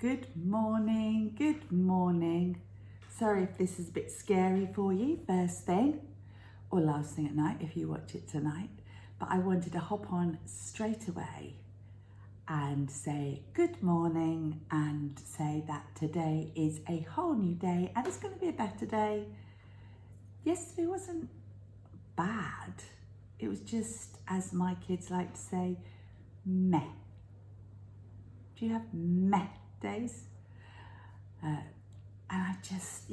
Good morning, good morning. Sorry if this is a bit scary for you, first thing or last thing at night if you watch it tonight, but I wanted to hop on straight away and say good morning and say that today is a whole new day and it's going to be a better day. Yesterday wasn't bad. It was just, as my kids like to say, meh. Do you have meh days? And I just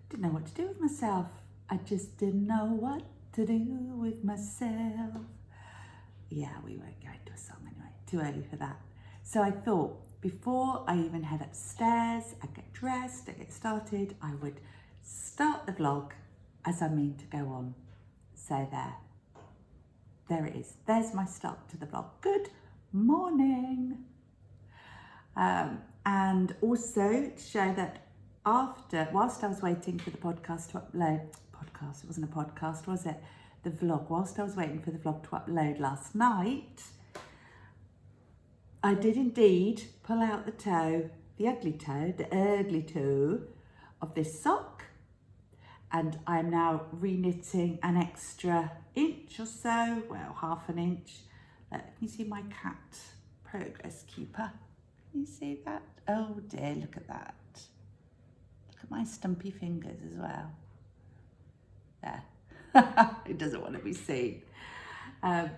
didn't know what to do with myself. I just didn't know what to do with myself. Yeah, we won't go into a song anyway, too early for that. So I thought before I even head upstairs, I get dressed, I get started, I would start the vlog as I mean to go on. So there it is. There's my start to the vlog. Good morning. And also to show that whilst I was waiting for the podcast to upload, it wasn't a podcast, was it? The vlog, whilst I was waiting for the vlog to upload last night, I did indeed pull out the toe, the ugly toe of this sock, and I'm now re-knitting an extra inch or so, well, half an inch. Can you see my cat, Progress Keeper? Can you see that? Oh dear, look at that. Look at my stumpy fingers as well. There. It doesn't want to be seen. And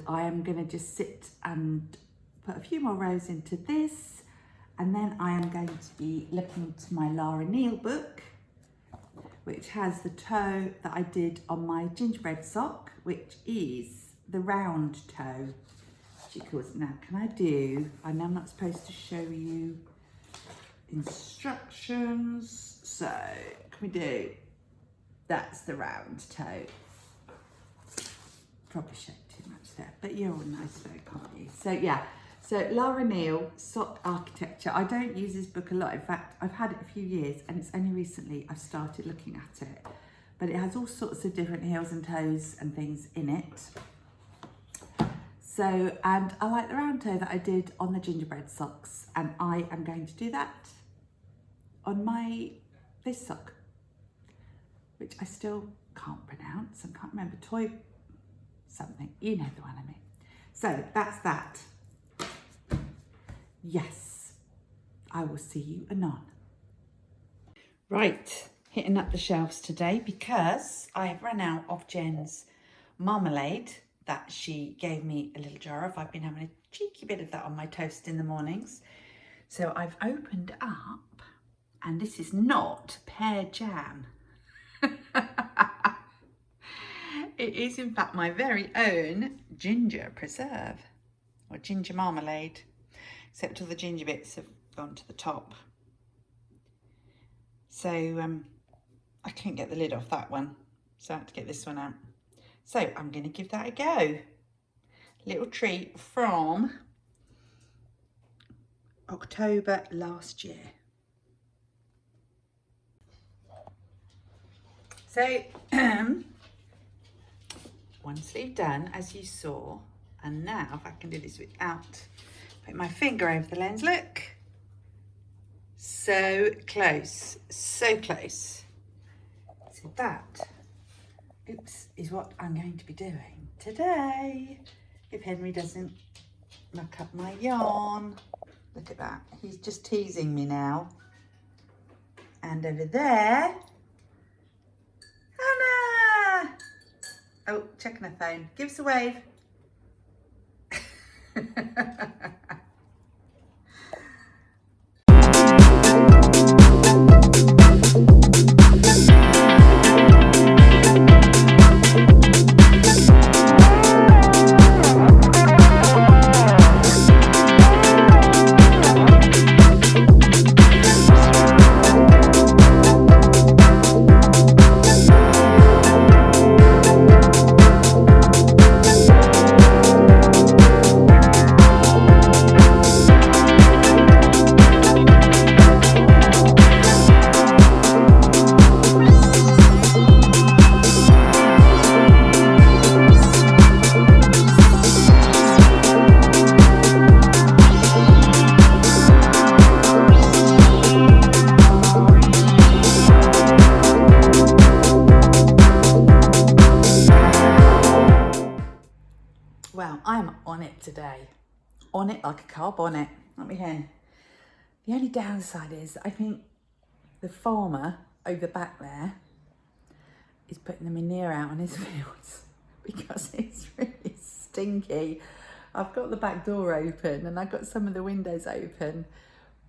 I am going to just sit and put a few more rows into this, and then I am going to be looking to my Lara Neal book, which has the toe that I did on my gingerbread sock, which is the round toe, she calls it. Now, I know I'm not supposed to show you instructions, so can we do, that's the round toe. Probably showed too much there, but you're all nice though, can't you? So yeah, so Lara Neal, Sock Architecture. I don't use this book a lot. In fact, I've had it a few years and it's only recently I've started looking at it, but it has all sorts of different heels and toes and things in it. So, and I like the round toe that I did on the gingerbread socks, and I am going to do that on this sock, which I still can't pronounce and can't remember, toy something, you know the one I mean. So that's that. Yes, I will see you anon. Right, hitting up the shelves today because I have run out of Jen's marmalade that she gave me a little jar of. I've been having a cheeky bit of that on my toast in the mornings. So I've opened up, and this is not pear jam. It is in fact my very own ginger preserve, or ginger marmalade, except all the ginger bits have gone to the top. So I couldn't get the lid off that one, so I had to get this one out. So I'm going to give that a go. Little treat from October last year. So one sleeve done, as you saw. And now if I can do this without putting my finger over the lens, look. So close, so close. So that, oops, is what I'm going to be doing today, if Henry doesn't muck up my yarn. Look at that, he's just teasing me now. And over there, Hannah! Oh, checking her phone. Give us a wave. out on it today. On it like a car bonnet, like my hen. The only downside is I think the farmer over back there is putting the manure out on his fields because it's really stinky. I've got the back door open and I've got some of the windows open,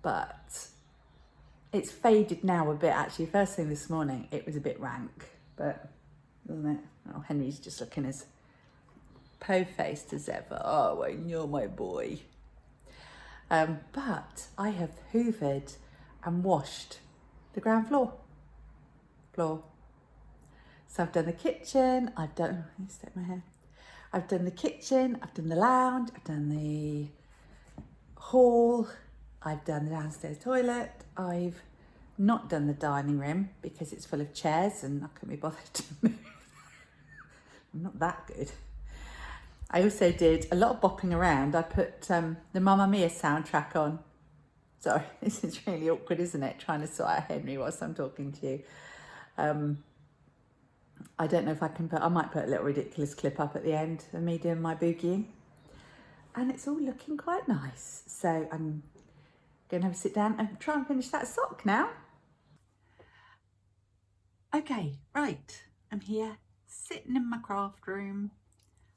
but it's faded now a bit actually. First thing this morning, it was a bit rank, but isn't it? Oh, Henry's just looking as po-faced as ever. Oh, and you're my boy. But I have hoovered and washed the ground floor. So I've done the kitchen, I've done the kitchen, I've done the lounge, I've done the hall, I've done the downstairs toilet, I've not done the dining room because it's full of chairs and I couldn't be bothered to move. I'm not that good. I also did a lot of bopping around. I put the Mamma Mia soundtrack on. Sorry, this is really awkward, isn't it? Trying to sort out Henry whilst I'm talking to you. I don't know if I can I might put a little ridiculous clip up at the end of me doing my boogieing. And it's all looking quite nice. So I'm going to have a sit down and try and finish that sock now. Okay, right. I'm here sitting in my craft room.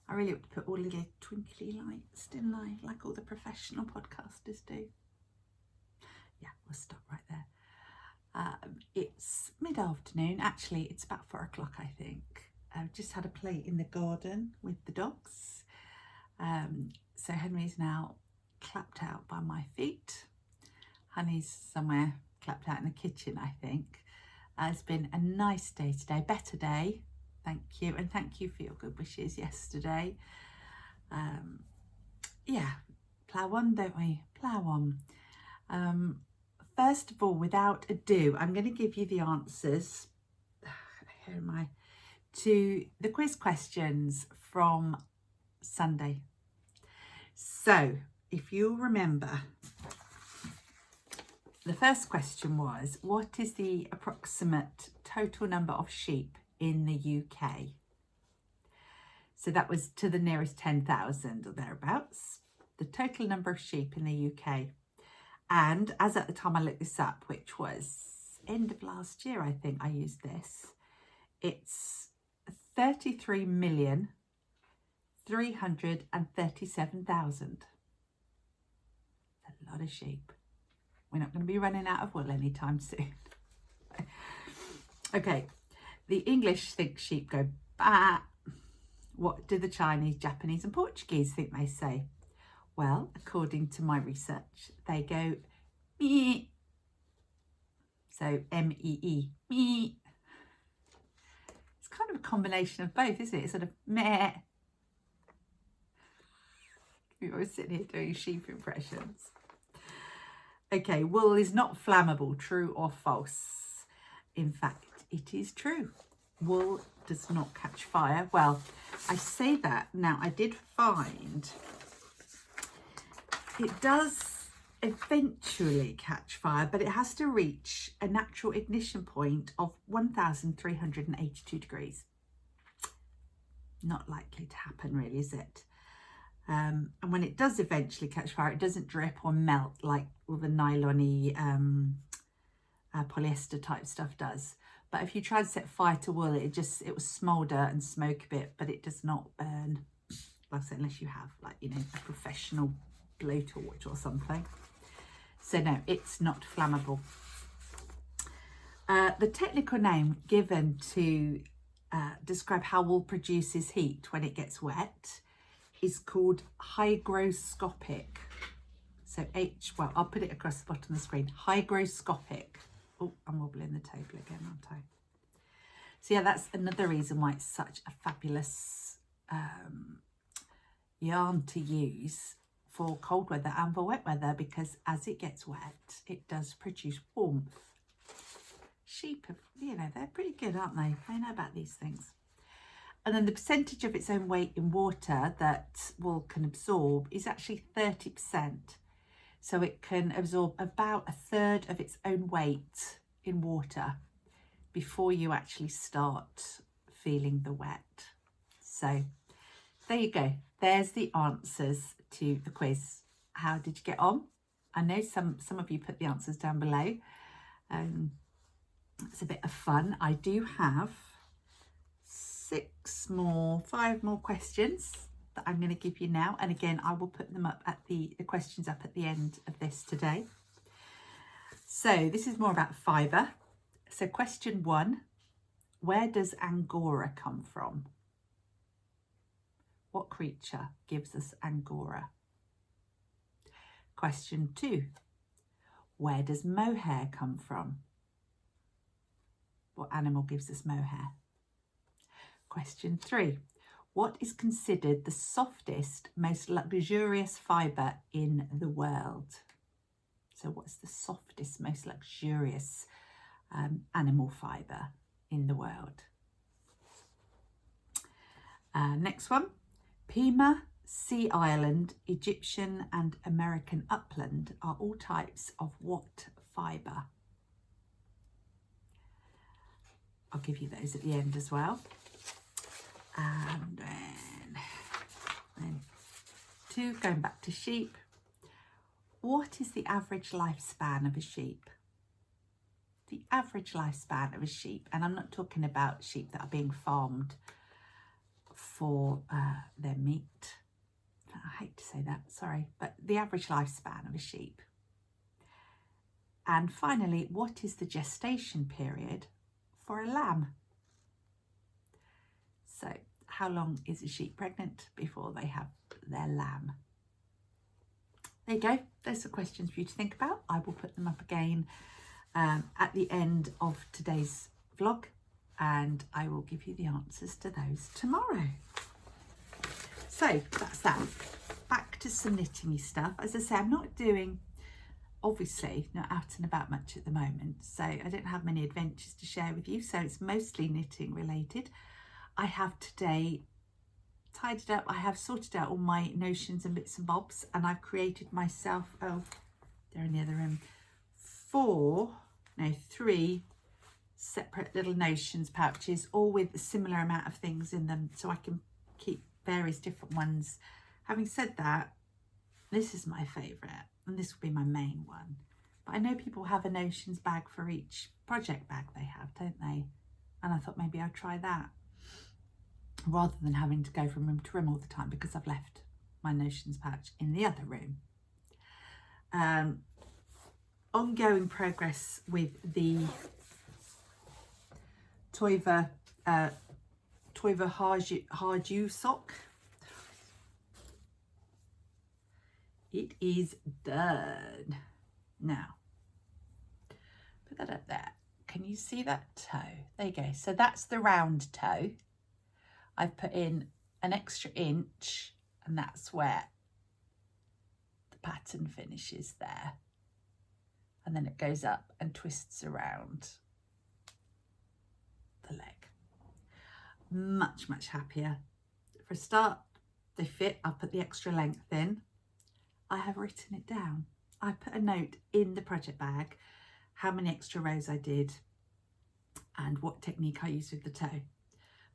I really ought to put all little twinkly lights, didn't I? Like all the professional podcasters do. Yeah, we'll stop right there. It's mid-afternoon. Actually, it's about 4 o'clock, I think. I've just had a play in the garden with the dogs. So Henry's now clapped out by my feet. Honey's somewhere clapped out in the kitchen, I think. It's been a nice day today, better day. Thank you. And thank you for your good wishes yesterday. Yeah, plough on, don't we? Plough on. First of all, without ado, I'm going to give you the answers. Here am I, to the quiz questions from Sunday. So, if you'll remember, the first question was, what is the approximate total number of sheep in the UK? So that was to the nearest 10,000 or thereabouts, the total number of sheep in the UK. And as at the time I looked this up, which was end of last year, I think I used this, it's 33,337,000. That's a lot of sheep. We're not going to be running out of wool anytime soon. Okay, the English think sheep go bah. What do the Chinese, Japanese and Portuguese think they say? Well, according to my research, they go mee. So M-E-E, mee. It's kind of a combination of both, isn't it? It's sort of meh. You're always sitting here doing sheep impressions. Okay, wool is not flammable, true or false? In fact, it is true. Wool does not catch fire. Well, I say that now. I did find it does eventually catch fire, but it has to reach a natural ignition point of 1,382 degrees. Not likely to happen, really, is it? And when it does eventually catch fire, it doesn't drip or melt like all the nylon-y polyester type stuff does. But if you try to set fire to wool, it will smoulder and smoke a bit, but it does not burn. Like I said, unless you have, like, you know, a professional blowtorch or something. So no, it's not flammable. The technical name given to describe how wool produces heat when it gets wet is called hygroscopic. So well, I'll put it across the bottom of the screen. Hygroscopic. Oh, I'm wobbling the table again, aren't I? So yeah, that's another reason why it's such a fabulous yarn to use for cold weather and for wet weather, because as it gets wet, it does produce warmth. Sheep, you know, they're pretty good, aren't they? They know about these things. And then the percentage of its own weight in water that wool can absorb is actually 30%. So it can absorb about a third of its own weight in water before you actually start feeling the wet. So there you go. There's the answers to the quiz. How did you get on? I know some of you put the answers down below. It's a bit of fun. I do have 5 more questions that I'm going to give you now. And again, I will put them up at the questions up at the end of this today. So this is more about fibre. So question 1, where does Angora come from? What creature gives us Angora? Question 2, where does mohair come from? What animal gives us mohair? Question 3, what is considered the softest, most luxurious fibre in the world? So what's the softest, most luxurious animal fibre in the world? Next one, Pima, Sea Island, Egyptian and American upland are all types of what fibre? I'll give you those at the end as well. And then 2, going back to sheep. What is the average lifespan of a sheep? The average lifespan of a sheep, and I'm not talking about sheep that are being farmed for their meat. I hate to say that, sorry, but the average lifespan of a sheep. And finally, what is the gestation period for a lamb? So how long is a sheep pregnant before they have their lamb? There you go. There's some questions for you to think about. I will put them up again at the end of today's vlog, and I will give you the answers to those tomorrow. So that's that. Back to some knitting-y stuff. As I say, I'm not obviously not out and about much at the moment, so I don't have many adventures to share with you, so it's mostly knitting related. I have today tidied up, I have sorted out all my notions and bits and bobs, and I've created myself, oh, they're in the other room, 3 separate little notions pouches, all with a similar amount of things in them, so I can keep various different ones. Having said that, this is my favourite, and this will be my main one. But I know people have a notions bag for each project bag they have, don't they? And I thought maybe I'd try that, rather than having to go from room to room all the time, because I've left my notions pouch in the other room. Ongoing progress with the Toiva Harju sock. It is done. Now, put that up there. Can you see that toe? There you go. So that's the round toe. I've put in an extra inch, and that's where the pattern finishes there. And then it goes up and twists around the leg. Much, much happier. For a start, they fit. I'll put the extra length in. I have written it down. I put a note in the project bag, how many extra rows I did and what technique I used with the toe.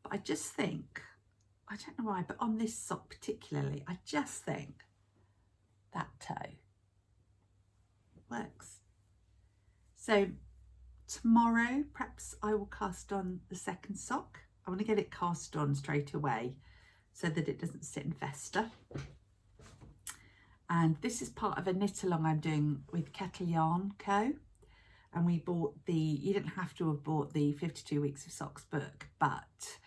But I just think, I don't know why, but on this sock particularly, I just think that toe works. So tomorrow, perhaps I will cast on the second sock. I want to get it cast on straight away so that it doesn't sit and fester. And this is part of a knit along I'm doing with Kettle Yarn Co. And we bought you didn't have to have bought the 52 Weeks of Socks book, but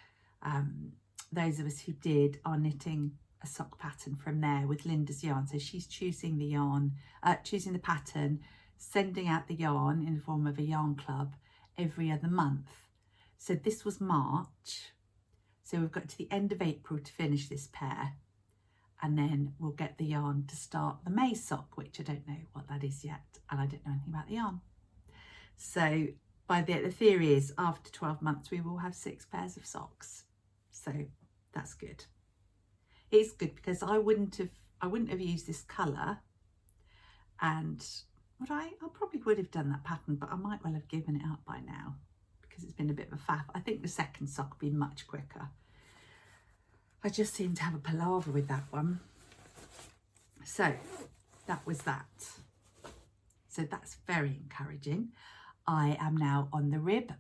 those of us who did are knitting a sock pattern from there with Linda's yarn. So she's choosing the yarn, choosing the pattern, sending out the yarn in the form of a yarn club every other month. So this was March. So we've got to the end of April to finish this pair. And then we'll get the yarn to start the May sock, which I don't know what that is yet, and I don't know anything about the yarn. So the theory is after 12 months we will have 6 pairs of socks. So that's good. It's good because I wouldn't have used this colour, and I probably would have done that pattern, but I might well have given it up by now because it's been a bit of a faff. I think the second sock will be much quicker. I just seem to have a palaver with that one. So that was that. So that's very encouraging. I am now on the rib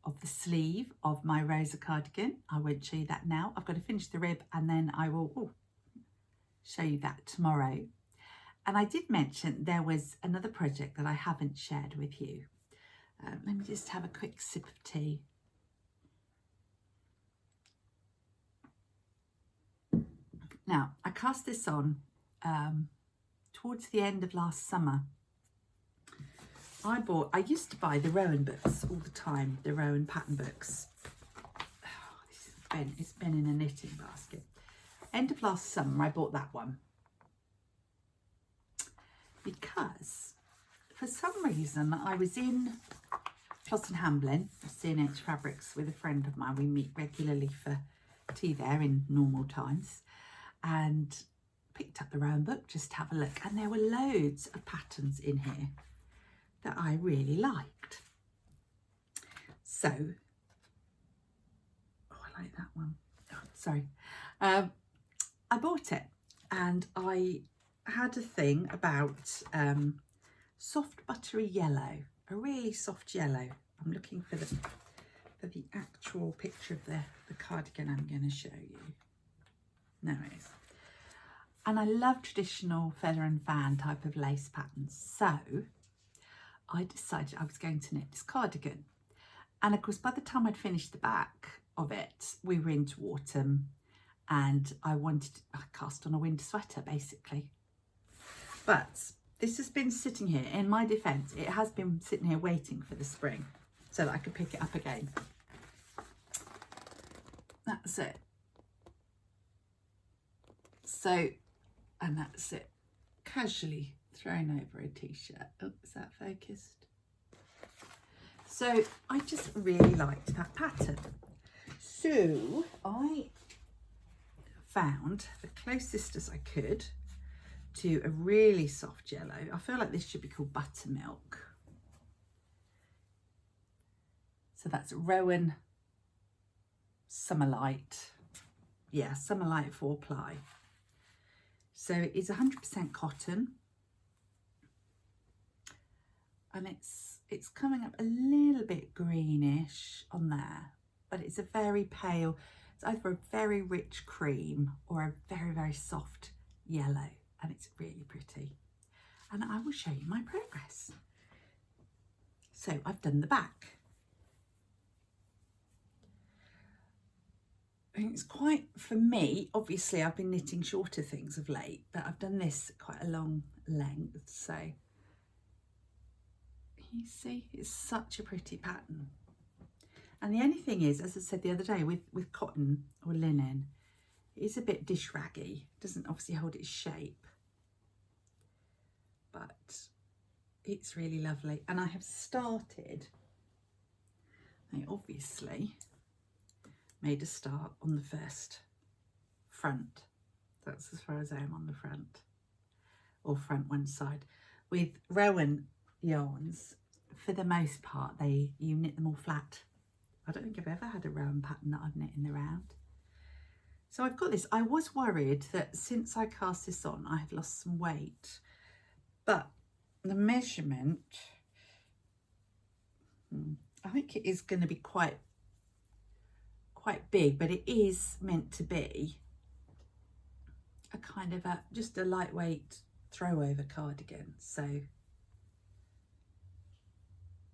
of the sleeve of my Rosa cardigan. I won't show you that now. I've got to finish the rib and then I will show you that tomorrow. And I did mention there was another project that I haven't shared with you. Let me just have a quick sip of tea. Now, I cast this on towards the end of last summer. I used to buy the Rowan books all the time, the Rowan pattern books. It's been in a knitting basket. End of last summer, I bought that one. Because for some reason I was in Closs and Hamblin, C&H Fabrics, with a friend of mine. We meet regularly for tea there in normal times, and picked up the Rowan book just to have a look, and there were loads of patterns in here that I really liked. So, I like that one. Oh, sorry. I bought it, and I had a thing about soft buttery yellow, a really soft yellow. I'm looking for the actual picture of the cardigan I'm going to show you. No, it is. And I love traditional feather and fan type of lace patterns, so I decided I was going to knit this cardigan. And of course, by the time I'd finished the back of it, we were into autumn, and I cast on a winter sweater basically. But this has been sitting here, in my defence, it has been sitting here waiting for the spring so that I could pick it up again. That's it. So, and that's it. Casually thrown over a t-shirt. Oh, is that focused? So I just really liked that pattern. So I found the closest as I could to a really soft yellow. I feel like this should be called buttermilk. So that's Rowan Summerlight. Yeah, Summerlight 4-ply. So it's 100% cotton, and it's coming up a little bit greenish on there, but it's a very pale, it's either a very rich cream or a very, very soft yellow, and it's really pretty. And I will show you my progress. So I've done the back. And it's quite, for me, obviously I've been knitting shorter things of late, but I've done this quite a long length, so you see, it's such a pretty pattern. And the only thing is, as I said the other day, with cotton or linen, it is a bit dish raggy. It doesn't obviously hold its shape, but it's really lovely. And I have started, I obviously made a start on the first front. That's as far as I am on the front, or front one side. With Rowan yarns, for the most part, you knit them all flat. I don't think I've ever had a Rowan pattern that I've knit in the round. So I've got this. I was worried that since I cast this on, I had lost some weight, but the measurement, I think it is going to be quite big, but it is meant to be a kind of just a lightweight throw over cardigan. So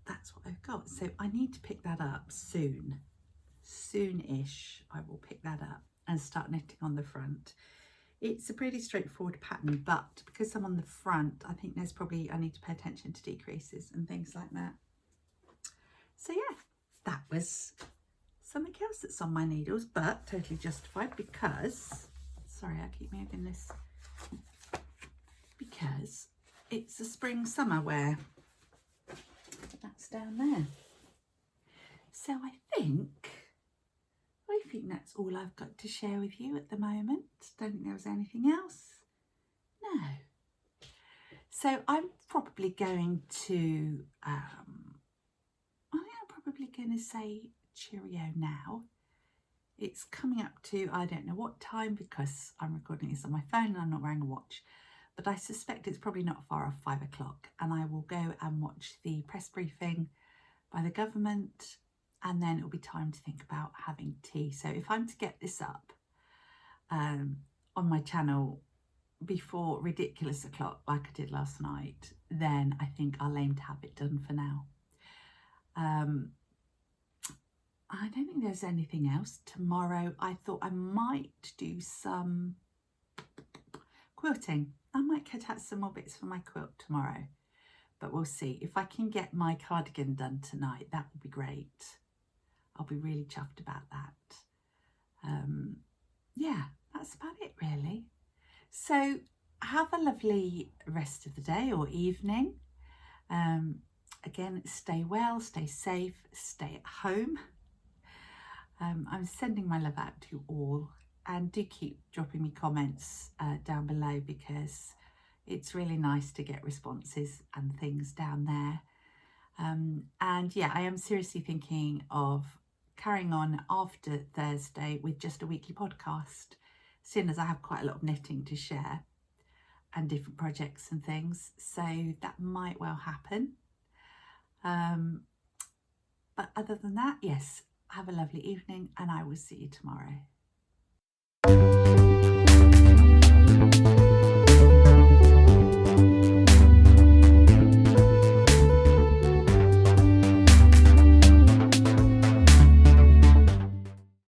that's what I've got. So I need to pick that up soon. Soon-ish I will pick that up and start knitting on the front. It's a pretty straightforward pattern, but because I'm on the front, I think there's probably, I need to pay attention to decreases and things like that. So yeah, that was something else that's on my needles, but totally justified because, sorry, I keep moving this, because it's a spring summer wear. That's down there. So I think that's all I've got to share with you at the moment. Don't think there was anything else. No. So I'm probably going to, I think I'm probably going to say cheerio now. It's coming up to, I don't know what time because I'm recording this on my phone and I'm not wearing a watch, but I suspect it's probably not far off 5 o'clock, and I will go and watch the press briefing by the government, and then it'll be time to think about having tea. So if I'm to get this up on my channel before ridiculous o'clock like I did last night, then I think I'll aim to have it done for now. I don't think there's anything else. Tomorrow I thought I might do some quilting. I might cut out some more bits for my quilt tomorrow, but we'll see. If I can get my cardigan done tonight, that would be great. I'll be really chuffed about that. Yeah, that's about it really. So have a lovely rest of the day or evening. Again, stay well, stay safe, stay at home. I'm sending my love out to all, and do keep dropping me comments down below, because it's really nice to get responses and things down there. And yeah, I am seriously thinking of carrying on after Thursday with just a weekly podcast, seeing as I have quite a lot of knitting to share and different projects and things, so that might well happen. But other than that, yes, have a lovely evening and I will see you tomorrow.